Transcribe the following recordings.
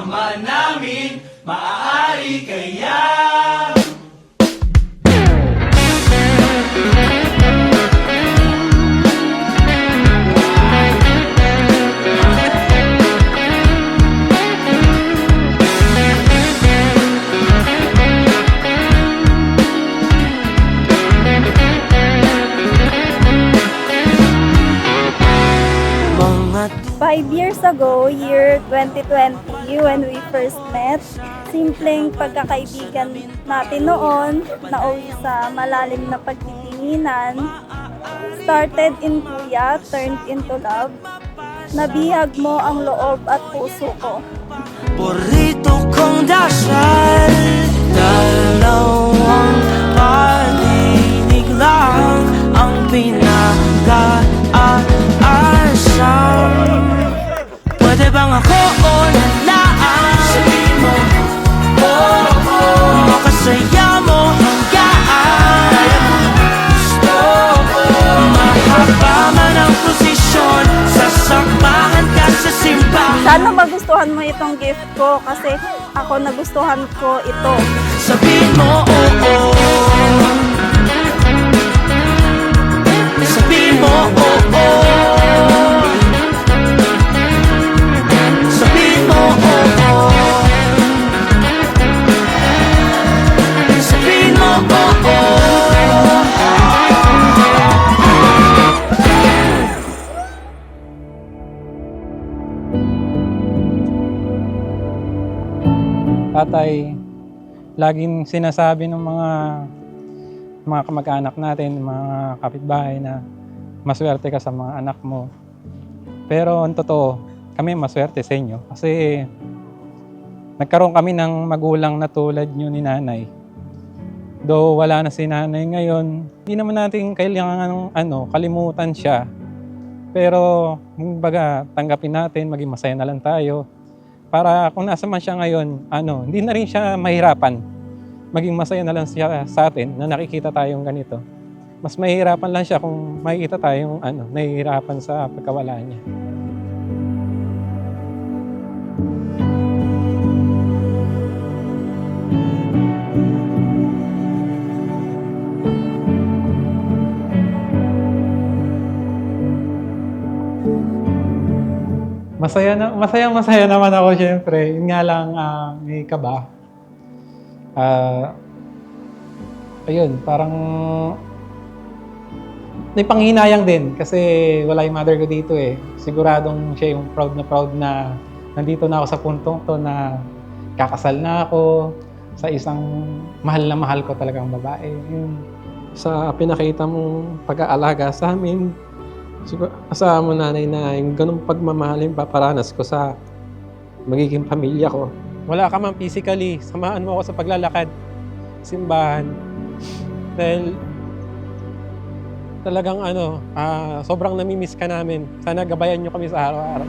Kasama namin, maaari kaya? Mga 5 years ago, year 2020, when we first met, simpleng pagkakaibigan natin noon, nauwi sa malalim na pagtitinginan, started in kuya, turned into love, nabihag mo ang loob at puso ko. burrito kong dasal, dalawang pag-ibig lang ang pinag-aasam. Pwede bang ako o na lang? Sabihin mo, makasaya mo hanggaan. Gusto ko mahaba man ang posisyon, sasamahan ka sa simbahan. Sana magustuhan mo itong gift ko kasi ako nagustuhan ko ito. Sabihin mo oo. Sabihin mo oo. Sabihin mo oo. Sabihin mo oo. Tatay, laging sinasabi ng mga kamag-anak natin, mga kapitbahay na maswerte ka sa mga anak mo. Pero ang totoo, kami maswerte sa inyo kasi nagkaroon kami ng magulang na tulad nyo ni nanay. Though wala na si nanay ngayon, hindi naman natin kailangan kalimutan siya. Pero kumbaga, tanggapin natin, maging masaya na lang tayo. Para kung nasa man siya ngayon, hindi na rin siya mahirapan. Maging masaya na lang siya sa atin na nakikita tayong ganito. Mas mahirapan lang siya kung makikita tayong nahihirapan sa pagkawala niya. Masaya naman ako syempre. Yun nga lang may kaba. Ayun, parang may panghinayang din kasi wala yung mother ko dito eh. Siguradong siya yung proud na nandito na ako sa puntong to na kakasal na ako sa isang mahal na mahal ko talagang babae. Yun. Sa pinakita mong pag-aalaga sa amin, siguro asahan mo nanay na yung ganung pagmamahal yung paparanas ko sa magiging pamilya ko. Wala ka man physically, samahan mo ako sa paglalakad, simbahan. Dahil talagang sobrang namimiss ka namin. Sana gabayan nyo kami sa araw-araw.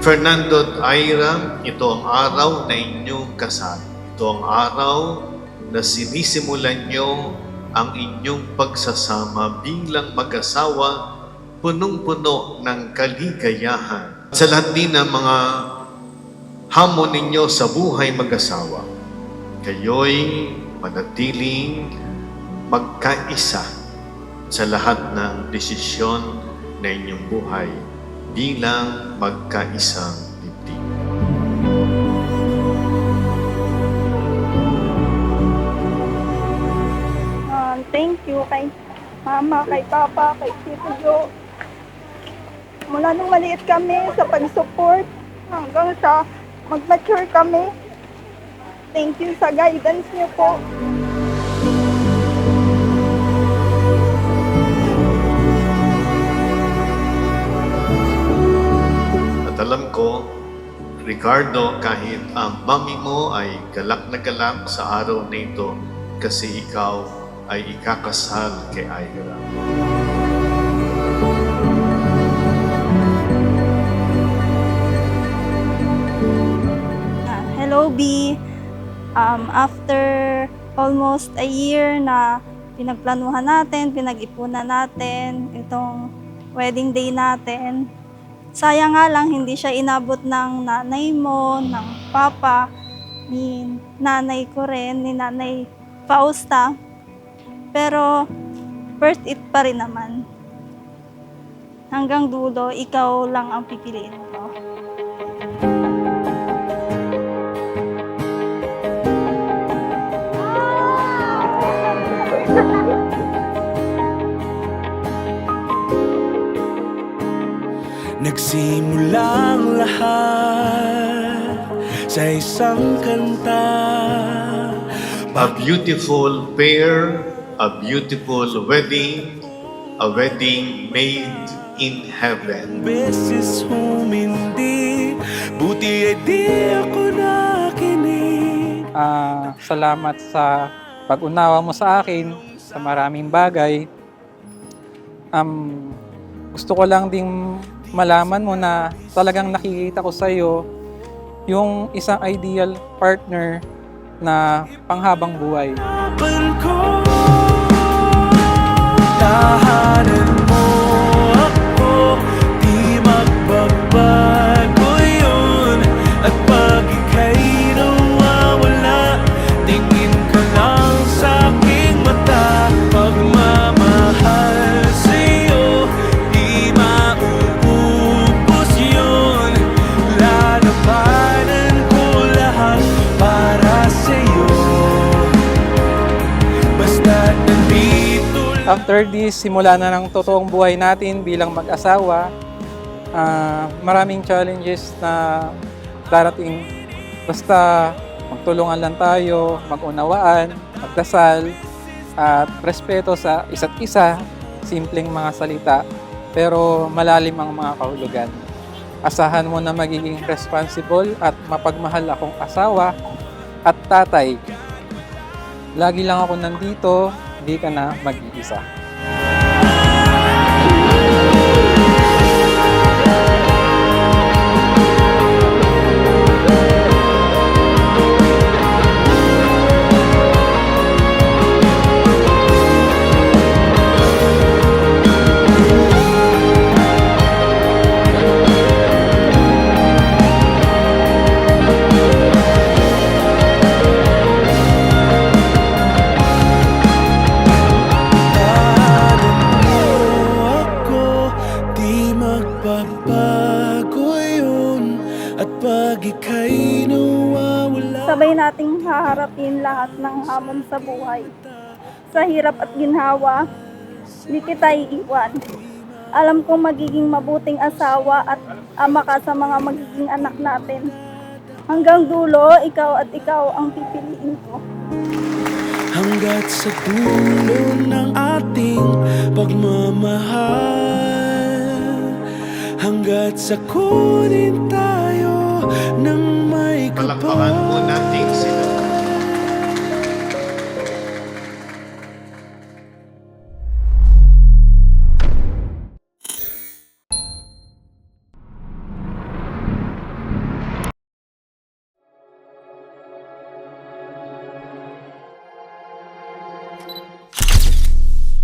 Fernando at Ira, ito ang araw na inyong kasal. Ito ang araw na sinisimulan nyo ang inyong pagsasama bilang mag-asawa, punong-puno ng kaligayahan. Sa lahat din ng mga hamon ninyo sa buhay mag-asawa, kayo'y manatiling magkaisa sa lahat ng desisyon na inyong buhay bilang magkaisang dibdib. Thank you kay Mama, kay Papa, kay Tito Jo. Mula nung maliit kami sa pag-support hanggang sa mag-mature kami. Thank you sa guidance niyo po. At alam ko, Ricardo, kahit ang mami mo ay galak na galak sa araw na ito kasi ikaw ay ikakasal kay Ira. Lobby. After almost a year na pinagplanuhan natin, pinag-ipunan natin itong wedding day natin. Sayang nga lang hindi siya inabot ng nanay mo, ng papa, ni nanay ko rin, ni nanay Fausta. Pero worth it pa rin naman. Hanggang dulo, ikaw lang ang pipiliin ko. Nagsimulang lahat sa isang kanta. A beautiful pair, a beautiful wedding, a wedding made in heaven. Beses humindi, buti ay di ako nakinig. Salamat sa pag-unawa mo sa akin sa maraming bagay. Gusto ko lang ding malaman mo na talagang nakikita ko sa iyo yung isang ideal partner na panghabang buhay. Laban ko, tahanan mo ako, di magbabago yun. At pag ika'y nawawala, tingin ka lang sa aking mata. Pagmamahal sa'yo, di mauubos yun. Lalabanan ko lahat para sa'yo. Basta't nandito lang. After this, simula na ng totoong buhay natin bilang mag-asawa. Maraming challenges na darating. Basta magtulungan lang tayo, mag-unawaan, magdasal, at respeto sa isa't isa. Simpleng mga salita, pero malalim ang mga kahulugan. Asahan mo na magiging responsible at mapagmahal akong asawa at tatay. Lagi lang ako nandito, di ka na mag-iisa. Sabay nating haharapin lahat ng hamon sa buhay. Sa hirap at ginhawa, di kita iiwan. Alam kong magiging mabuting asawa at ama ka sa mga magiging anak natin. Hanggang dulo, ikaw at ikaw ang pipiliin ko. Hanggat sa dulo ng ating pagmamahal, hanggat sa kunin tayo ng may kapal. Palakpakan po natin si